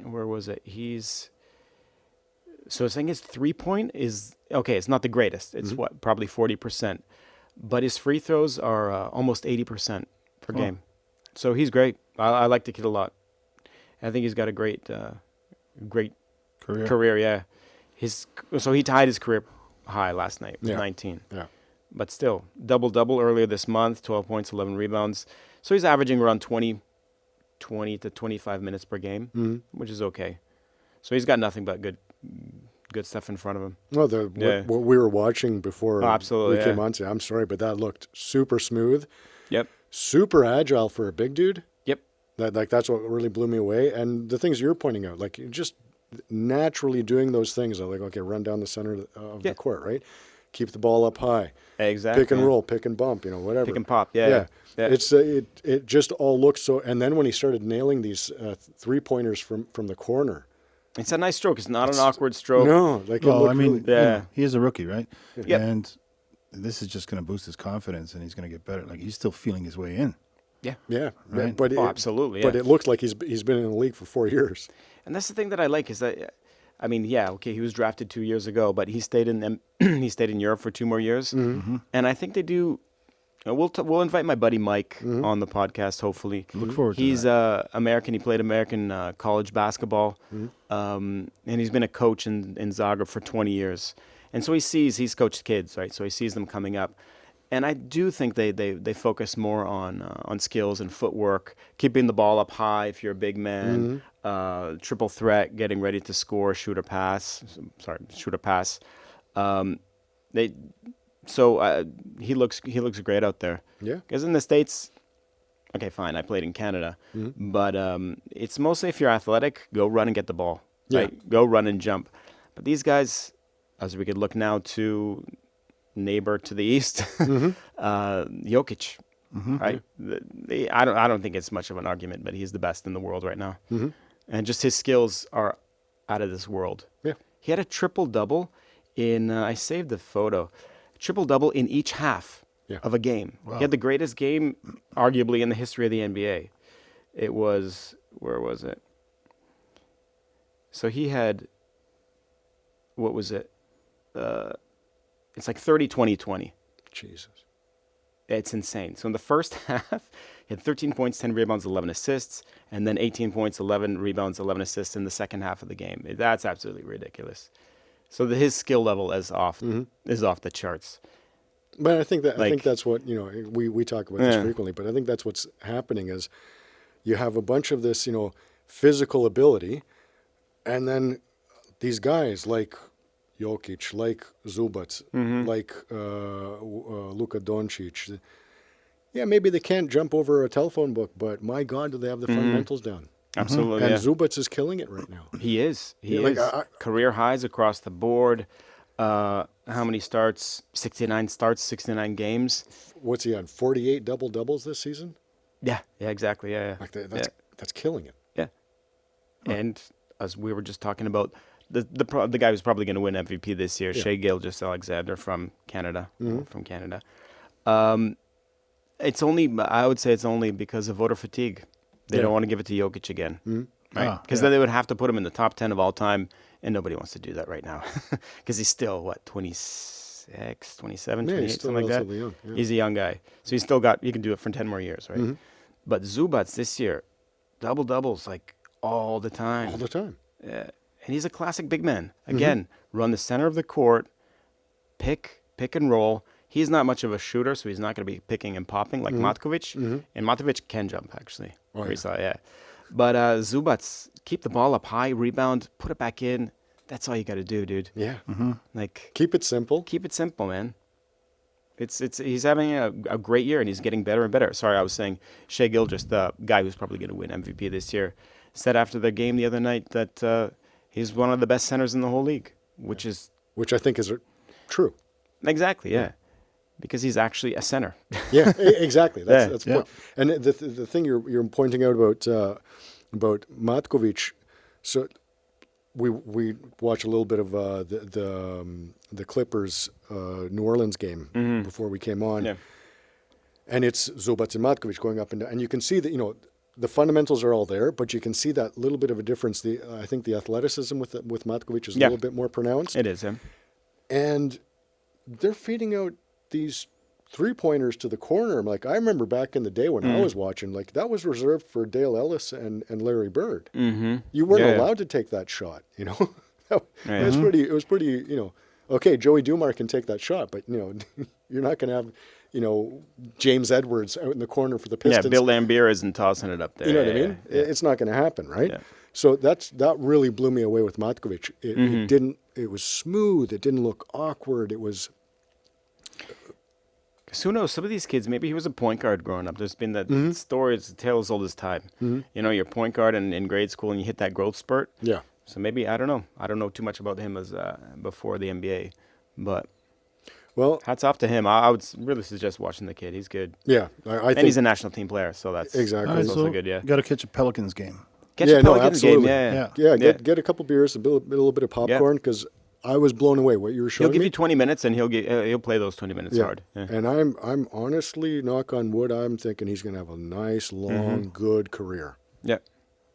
where was it? So saying his 3-point is, okay, it's not the greatest. It's probably 40%. But his free throws are almost 80% per game. So he's great. I like the kid a lot. I think he's got a great career. Yeah. So he tied his career high last night with 19. Yeah. But still, double-double earlier this month, 12 points, 11 rebounds. So he's averaging around 20 to 25 minutes per game, which is okay. So he's got nothing but good stuff in front of him. Well, what we were watching before absolutely, we came on to, I'm sorry, but that looked super smooth. Yep. Super agile for a big dude. Yep. That's what really blew me away. And the things you're pointing out, like just naturally doing those things, like, okay, run down the center of the court, right? Keep the ball up high. Exactly. Pick and roll, pick and bump, whatever. Pick and pop, yeah. It's it just all looks so. And then when he started nailing these 3-pointers from the corner, it's a nice stroke. It's not an awkward stroke. no, like it Well, looked I mean, really, you know, Yeah. he is a rookie, right? Yep. And this is just going to boost his confidence, and he's going to get better. Like he's still feeling his way in. yeah, Right. but Absolutely, But yeah. it looks like he's been in the league for 4 years. And that's the thing that I like is that, I mean, yeah, okay, he was drafted 2 years ago, but he stayed in he stayed in Europe for 2 more years. And I think they do. We'll invite my buddy Mike on the podcast. Hopefully, Look forward to he's that. American. He played American college basketball, and he's been a coach in Zagreb for 20 years. And so he's coached kids, right? So he sees them coming up. And I do think they focus more on skills and footwork, keeping the ball up high if you're a big man, triple threat, getting ready to score, shoot or pass. He looks great out there. Yeah. Because in the States, okay, fine, I played in Canada, but it's mostly if you're athletic, go run and get the ball. Yeah. Right? Go run and jump. But these guys, as we could look now to neighbor to the east, Jokic. Right? I don't think it's much of an argument, but he's the best in the world right now. And just his skills are out of this world. Yeah. He had a triple-double in, I saved the photo, triple-double in each half of a game. Wow. He had the greatest game, arguably, in the history of the NBA. It was, where was it? So he had, what was it? It's like 30-20-20. Jesus. It's insane. So in the first half, he had 13 points, 10 rebounds, 11 assists, and then 18 points, 11 rebounds, 11 assists in the second half of the game. That's absolutely ridiculous. So his skill level is off the charts. But I think Like- that's what, we talk about this frequently, but I think that's what's happening is you have a bunch of this, physical ability, and then these guys like Jokic, like Zubac, like Luka Doncic. Yeah, maybe they can't jump over a telephone book, but my God, do they have the fundamentals down? Absolutely. And Yeah. Zubac is killing it right now. He is. He Yeah, is. Career highs across the board. How many starts? 69 starts, 69 games. What's he on? 48 double-doubles this season? Yeah, exactly. Yeah. Like that's killing it. Yeah. And as we were just talking about, the guy who's probably going to win MVP this year, Shai Gilgeous-Alexander from Canada. I would say it's only because of voter fatigue. They don't want to give it to Jokic again. Right? Because then they would have to put him in the top 10 of all time, and nobody wants to do that right now. Because he's still, 26, 27, Yeah, 28, he's still something like that? relatively young, yeah. He's a young guy. So he can do it for 10 more years, right? But Zubac this year, double-doubles, all the time. All the time. Yeah. And he's a classic big man. Again, run the center of the court, pick and roll. He's not much of a shooter, so he's not going to be picking and popping like Matković. And Matković can jump, actually. But Zubac, keep the ball up high, rebound, put it back in. That's all you got to do, dude. Yeah. Keep Keep it simple. it simple, man. He's having a great year, and he's getting better and better. Sorry, I was saying Shai Gilgeous, the guy who's probably going to win MVP this year, said after the game the other night that he's one of the best centers in the whole league, which I think is true. Exactly, yeah. Because he's actually a center. Yeah, exactly. That's the Yeah. point. And the thing you're pointing out about Matković, so we watched a little bit of the Clippers New Orleans game before we came on, and it's Zubac and Matković going up and down, and you can see that the fundamentals are all there, but you can see that little bit of a difference. I think the athleticism with Matković is a little bit more pronounced. It is him. And they're feeding out these 3-pointers to the corner. I remember back in the day when I was watching, that was reserved for Dale Ellis and Larry Bird. You weren't allowed to take that shot, It was pretty, okay, Joey Dumar can take that shot, but, you're not going to have, James Edwards out in the corner for the Pistons. Yeah, Bill Laimbeer isn't tossing it up there. You know what I mean? Yeah. It's not going to happen, right? Yeah. So that really blew me away with Matković. It was smooth. It didn't look awkward. It was... Who knows? Some of these kids, maybe he was a point guard growing up. There's been that story, it's the tale as old as time. You're point guard in grade school and you hit that growth spurt. Yeah. So maybe, I don't know. I don't know too much about him as before the NBA. But Well, hats off to him. I would really suggest watching the kid. He's good. yeah, I And think he's a national team player, so that's Exactly. that's All also right, so good, yeah. Got to catch a Pelicans game. Catch Yeah, a no, Pelicans game, absolutely. yeah. get a couple beers, a little bit of popcorn, because I was blown away what you were He'll showing give me. you 20 minutes, and he'll play those 20 minutes hard. Yeah. And I'm honestly, knock on wood, I'm thinking he's going to have a nice, long, good career. Yeah.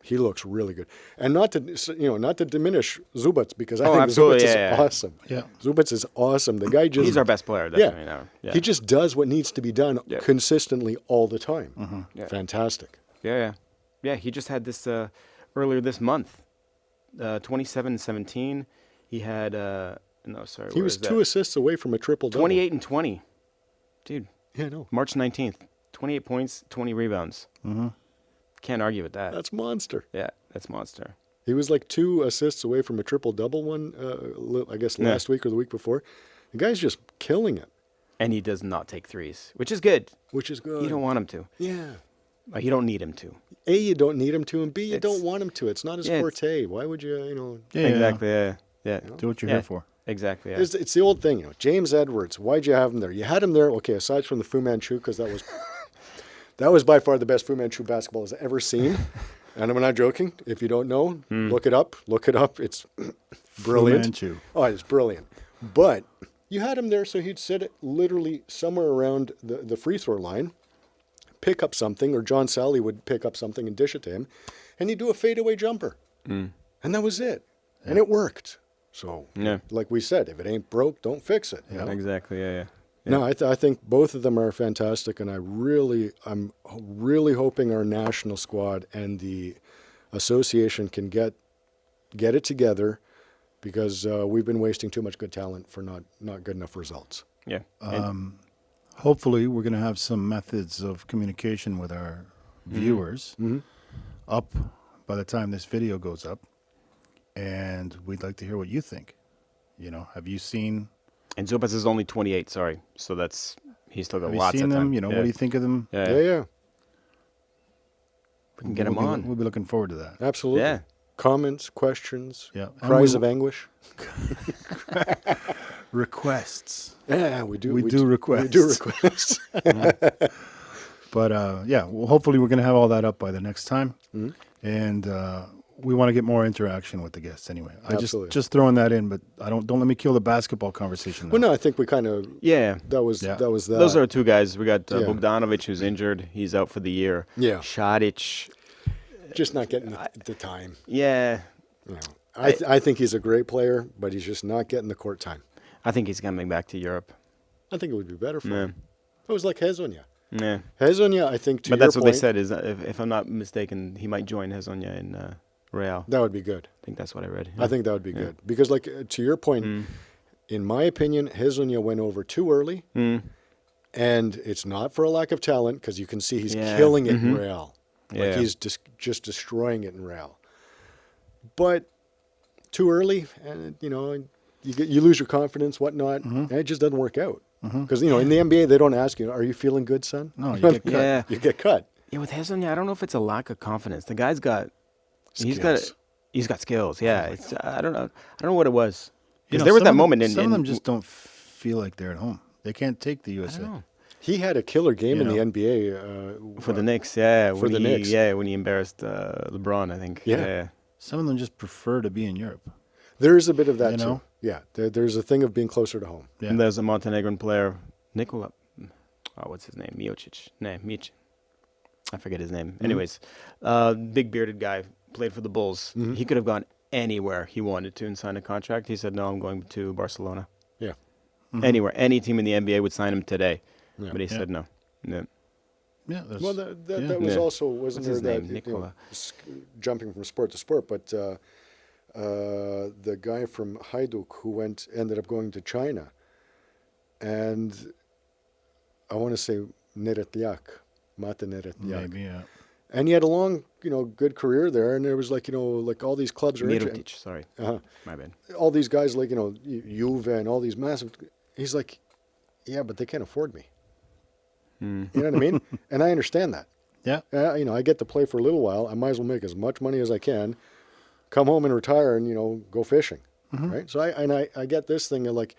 He looks really good, and not to diminish Zubac, because I Oh, think absolutely, Zubac is yeah. awesome. Yeah. Zubac is awesome. The guy just He's our best player, definitely now. Yeah. he just does what needs to be done Yeah. consistently all the time. Yeah. Fantastic. Yeah. He just had this earlier this month, 27-17. He had He was 2 assists away from a triple-double. 28 and 20, dude. Yeah, no, March 19th, 28 points, 20 rebounds. Can't argue with that. that's monster. Yeah, that's monster. He was 2 assists away from a triple-double one, I guess last week or the week before. The guy's just killing it, And he does not take threes, which is good. which is good. You don't want him to. Yeah. You don't need him to. A, you don't need him to, and B, you It's- don't want him to. It's not his yeah, forte. Why would you, Yeah, Exactly. Yeah. Do what you're Yeah. here for. exactly. Yeah. It's the old thing, James Edwards. Why'd you have him there? You had him there, okay, aside from the Fu Manchu, because that was by far the best Fu Manchu basketball I've ever seen. And I'm not joking. If you don't know, look it up. Look it up. It's brilliant. Manchu. Oh, it's brilliant. But you had him there so he'd sit literally somewhere around the free throw line, pick up something, or John Sally would pick up something and dish it to him, and he'd do a fadeaway jumper. And that was it. And it worked. So, like we said, if it ain't broke, don't fix it. Exactly. Yeah. No, I think both of them are fantastic, and I'm really hoping our national squad and the association can get it together, because we've been wasting too much good talent for not good enough results. Yeah. Hopefully, we're going to have some methods of communication with our viewers up by the time this video goes up, and we'd like to hear what you think. Have you seen? And Zubac is only 28. Sorry, so he's still got Have you lots seen of them? time. What do you think of them? Yeah. We can get him on. We'll be looking forward to that. Absolutely. Yeah. Comments, questions, Yeah. cries of anguish. Requests. Yeah, we do. We do requests. We do requests. But well, hopefully we're going to have all that up by the next time, and we want to get more interaction with the guests anyway. Absolutely. just throwing that in, but don't let me kill the basketball conversation now. Well, no, I think we kind of that was that. Those are two guys. We got Bogdanovic, who's injured. He's out for the year. Yeah. Šarić. Just not getting the time. Yeah. I think he's a great player, but he's just not getting the court time. I think he's coming back to Europe. I think it would be better for him. It was like Hezonja. Yeah. Hezonja, I think, but that's what they said, is if I'm not mistaken, he might join Hezonja in Real. That would be good. I think that's what I read. I think that would be good. Because, to your point, in my opinion, Hezonja went over too early. And it's not for a lack of talent, because you can see he's killing it in Real. Like he's just destroying it in Real. But too early, and you lose your confidence, whatnot, and it just doesn't work out. Because in the NBA they don't ask you, "Are you feeling good, son?" No, you get cut. Yeah. You get cut. Yeah, with Hezonja, I don't know if it's a lack of confidence. The guy's got, Skills. he's got skills. Yeah, it's I don't know what it was. You Because know, there was some that of them- moment in Some of them just don't feel like they're at home. They can't take the I USA. don't know. He had a killer game in the NBA For the Knicks, yeah. for the Knicks. Yeah, when he embarrassed LeBron, I think. Yeah. Some of them just prefer to be in Europe. There's a bit of that You know? too. Yeah, there's a thing of being closer to home. Yeah. And there's a Montenegrin player, Nikola. What's his name? Miocic. I forget his name. Anyways, big bearded guy, played for the Bulls. He could have gone anywhere he wanted to and signed a contract. He said, "No, I'm going to Barcelona." Yeah. Anywhere, any team in the NBA would sign him today, Yeah. but he said no. Yeah. Yeah. There's, Well, that was Yeah. also wasn't What's there his that name? Nikola. Jumping from sport to sport, but the guy from Hajduk who ended up going to China, and I want to say Neretyak, Mate Neretyak, maybe, yeah. and he had a long, good career there, and there was like all these clubs are Mirotic, sorry. uh My bad. all these guys like Juve and all these massive. He's like, yeah, but they can't afford me. You know what I mean? And I understand that. Yeah. I get to play for a little while. I might as well make as much money as I can, come home and retire, and go fishing, right? So I get this thing of like,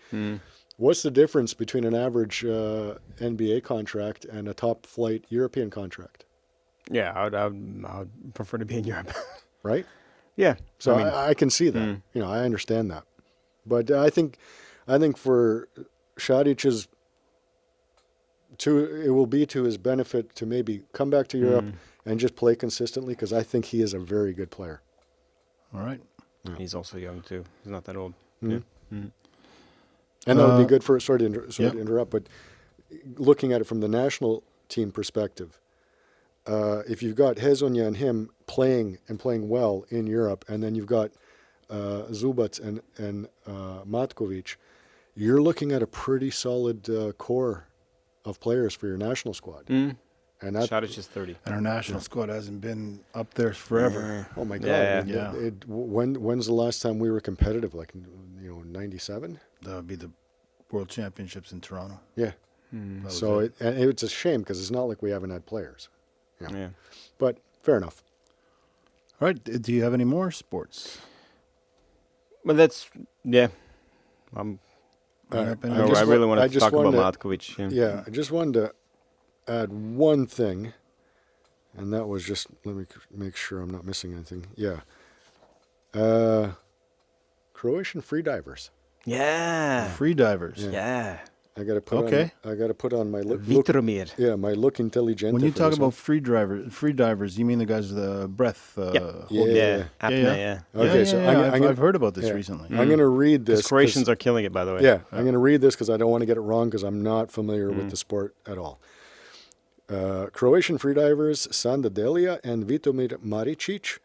what's the difference between an average NBA contract and a top flight European contract, Yeah, I would prefer to be in Europe. right? Yeah. So I mean, I can see that. I understand that, but I think for Šarić's, it will be to his benefit to maybe come back to Europe and just play consistently, because I think he is a very good player. All right. he's also young too. He's not that old. And that would be good for, sorry to interrupt, but looking at it from the national team perspective, if you've got Hezonja and him playing well in Europe, and then you've got Zubac and Matković, you're looking at a pretty solid core of players for your national squad. And that, Šarić is 30. And our national squad hasn't been up there forever. oh my God! Yeah. When's the last time we were competitive? Like 97? That would be the World Championships in Toronto. Yeah. That So was and it's a shame, because it's not like we haven't had players. Yeah. But fair enough. All right. Do you have any more sports? But that's, I'm. Right up in I there. No, just I really wa- I want to just talk about wanted Matković. Yeah, I just wanted to add one thing, and that was just, let me make sure I'm not missing anything. Yeah. Croatian freedivers. Yeah. Freedivers. Yeah. I got to put Okay. on. I got to put on my look. Vitromir. Yeah, my look intelligente. When you for talk this about one. free divers, you mean the guys with the breath? Yep. Yeah. Yeah. Apnea, yeah. yeah. Okay, yeah, so yeah, I'm I've, gonna- I've heard about this yeah. recently. I'm going to read this. Because Croatians are killing it, by the way. Yeah, I'm going to read this because I don't want to get it wrong because I'm not familiar with the sport at all. Croatian freedivers Sanda Delia and Vitomir Maricic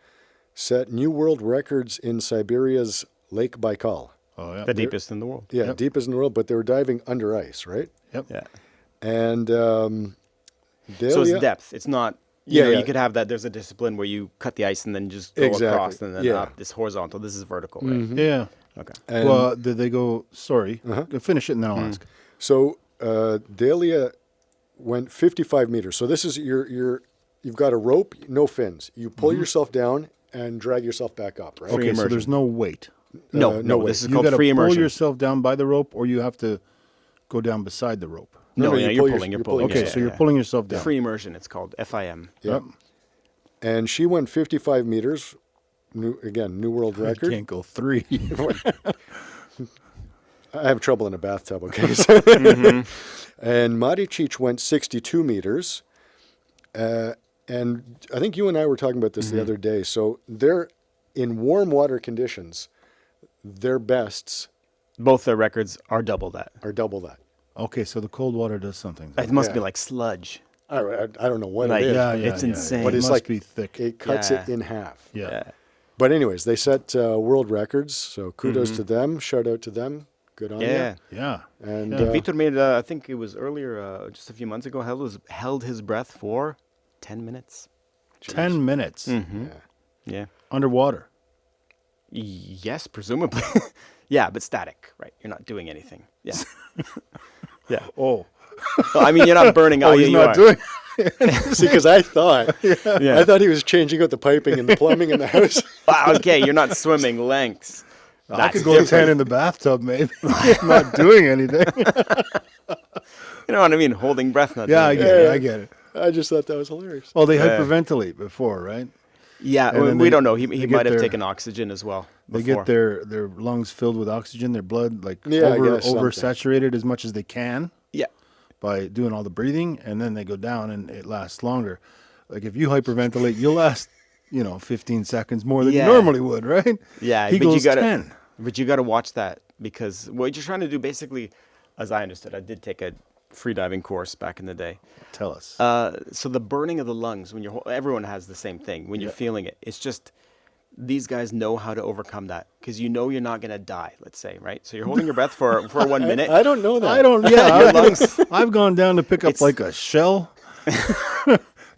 set new world records in Siberia's Lake Baikal. Oh yeah. The deepest in the world. Yeah, Yep. deepest in the world, but they were diving under ice, right? Yep. Yeah. And So Delia, it's depth. It's not. You know, Yeah. you could have that. There's a discipline where you cut the ice and then just go Exactly. across and then Yeah. up. It's horizontal. This is vertical, right? Yeah. Okay. and Well, did they go? Sorry. Uh-huh. Finish it and then I'll ask. so Delia went 55 meters. So this is you've got a rope, no fins. You pull yourself down and drag yourself back up, right? Okay, so immersion. there's no weight. No, no way. This is You called got to free pull immersion. yourself down by the rope, or you have to go down beside the rope. No, No, yeah, you you're pull your- pulling. You're you're pulling. pulling. Okay, yeah, so you're yeah. pulling yourself down. Free immersion. It's called FIM. Yeah. And she went 55 meters. New world I record. can't go 3. I have trouble in a bathtub, okay? And Maricic went 62 meters. And I think you and I were talking about this the other day. So they're in warm water conditions, their bests Both their records are double that. are double that. Okay, so the cold water does something. It must Yeah. be like sludge. I don't know what Like, it is. Yeah, yeah, It's yeah, insane. But It it's must like be thick. it cuts it Yeah. in half. Yeah. Yeah. But anyways, they set world records. So kudos to them. Shout out to them. Good on Yeah. Yeah. you. And Yeah. Vitor made, I think it was earlier, just a few months ago, held his breath for 10 minutes. 10 minutes yeah. Yeah. underwater. Yes, presumably. Yeah, but static, right? You're not doing anything. Yeah. Yeah. Oh, Well, I mean, you're not burning out. he's you not are. doing See, because I thought Yeah. I thought he was changing out the piping and the plumbing in the house. Wow, okay, you're not swimming lengths. I That's could go to 10 different. in the bathtub, maybe. I'm not doing anything. You know what I mean? Holding breath, not Yeah, I doing get anything. it. I get it. I just thought that was hilarious. Oh, they Yeah. hyperventilate before, right? Yeah, And then we they- don't know. He they get might have their- taken oxygen as well. They before. get their lungs filled with oxygen, their blood like Yeah, I guess something. oversaturated as much as they can Yeah. by doing all the breathing, and then they go down and it lasts longer. Like if you hyperventilate, you'll last, 15 seconds more than Yeah. you normally would, right? Yeah, He but goes you gotta, 10. But you got to watch that because what you're trying to do, basically, as I understood, I did take a freediving course back in the day. Tell us. So the burning of the lungs, when everyone has the same thing. When you're feeling it, it's just these guys know how to overcome that because you're not gonna die. Let's say, right? So you're holding your breath for 1 minute. I don't know that. I don't. Your Yeah, lungs. I've gone down to pick up It's- like a shell,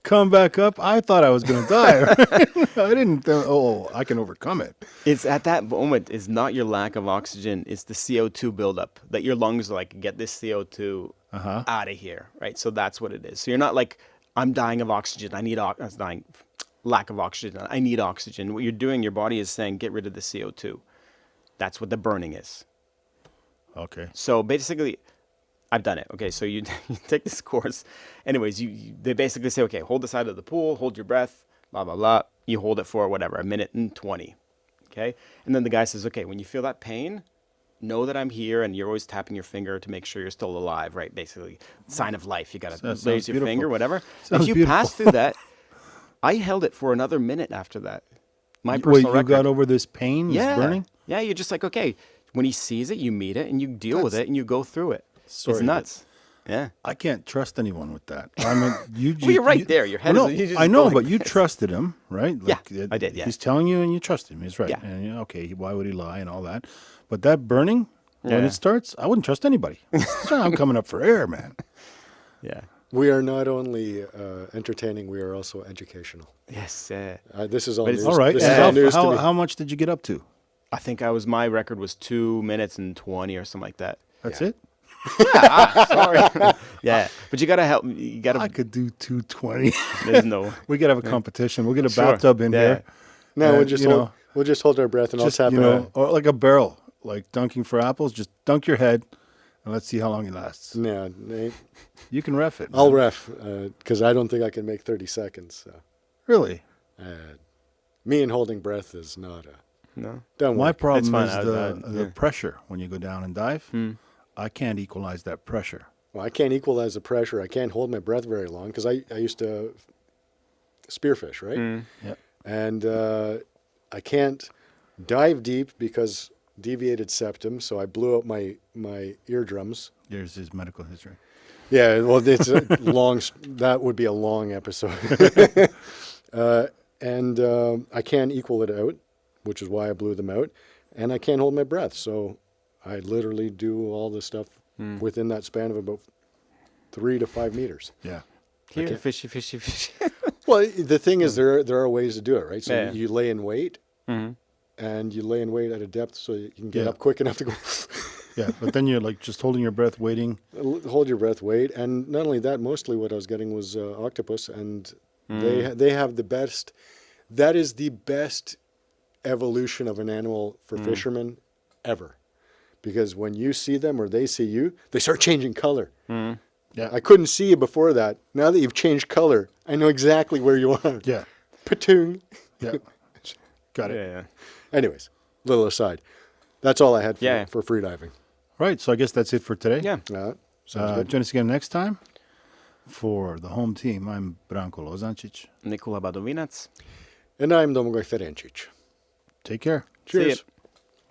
come back up. I thought I was going to die. Right? I didn't. I can overcome it. It's at that moment. It's not your lack of oxygen. It's the CO2 buildup that your lungs are like, get this CO2 out of here, right? So that's what it is. So you're not like, I'm dying of oxygen. I need lack of oxygen. I need oxygen. What you're doing, your body is saying, get rid of the CO2. That's what the burning is. Okay. So basically, I've done it. Okay, so you take this course. Anyways, they basically say, okay, hold the side of the pool, hold your breath, blah, blah, blah. You hold it for whatever, 1:20. Okay? And then the guy says, okay, when you feel that pain, know that I'm here, and you're always tapping your finger to make sure you're still alive, right? Basically, sign of life. You got to Sounds raise your beautiful. finger, whatever. Sounds If you beautiful. pass through that, I held it for another minute after that. My Wait, personal you record. got over this pain, Yeah. this burning? Yeah, you're just like, okay, when he sees it, you meet it, and you deal with That's- it, and you go through it. Sorry, It's but- nuts. Yeah. I can't trust anyone with that. I mean, you. Well, you're right there. Your head Well, is- no, you just I go know, like but you this. trusted him, right? Yeah, I did, yeah. He's telling you, and you trust him. He's right. Yeah. And okay, why would he lie and all that? But that burning, when Yeah. it starts, I wouldn't trust anybody. I'm coming up for air, man. Yeah. We are not only entertaining; we are also educational. Yes. This is all But news. it's- All right. This and is all news to me. how much did you get up to? I think my record was 2 minutes and 20 or something like that. That's Yeah. it. Sorry. Yeah. But you got to help. You got I to. could do 220. There's no. We could have a competition. We'll get a Sure. bathtub in Yeah. here. No, Uh, we'll just you hold, know, we'll just hold our breath and Just, I'll tap or like a barrel. like dunking for apples. Just dunk your head, and let's see how long it lasts. Yeah, You can ref it. I'll man. ref because I don't think I can make 30 seconds. So. Really? Me and holding breath is not a. No. Don't My work. problem fine. is the Yeah. pressure when you go down and dive. I can't equalize that pressure. Well, I can't equalize the pressure. I can't hold my breath very long because I used to spearfish, right? Yeah. And I can't dive deep because deviated septum, so I blew out my eardrums. There's his medical history. Yeah, well, it's a long. That would be a long episode. And I can't equal it out, which is why I blew them out. And I can't hold my breath, so I literally do all this stuff within that span of about 3 to 5 meters. Yeah. Here, Okay. fishy. Well, the thing is, there are ways to do it, right? So Yeah. you lay in wait, Mhm. and you lay in wait at a depth so you can get Yeah. up quick enough to go. Yeah. But then you're like just holding your breath, waiting. Hold your breath, wait, and not only that, mostly what I was getting was octopus, and they have the best. That is the best evolution of an animal for fishermen ever, because when you see them or they see you, they start changing color. Yeah. I couldn't see you before that. Now that you've changed color, I know exactly where you are. Yeah. Patoon. Yeah. Got it. Yeah. Anyways, little aside. That's all I had for, Yeah. for freediving. Right. So I guess that's it for today. Yeah. Sounds good. Join us again next time for the home team. I'm Branko Lozancic. Nikola Badovinac. And I'm Domagoj Ferencic. Take care. See ya. Cheers.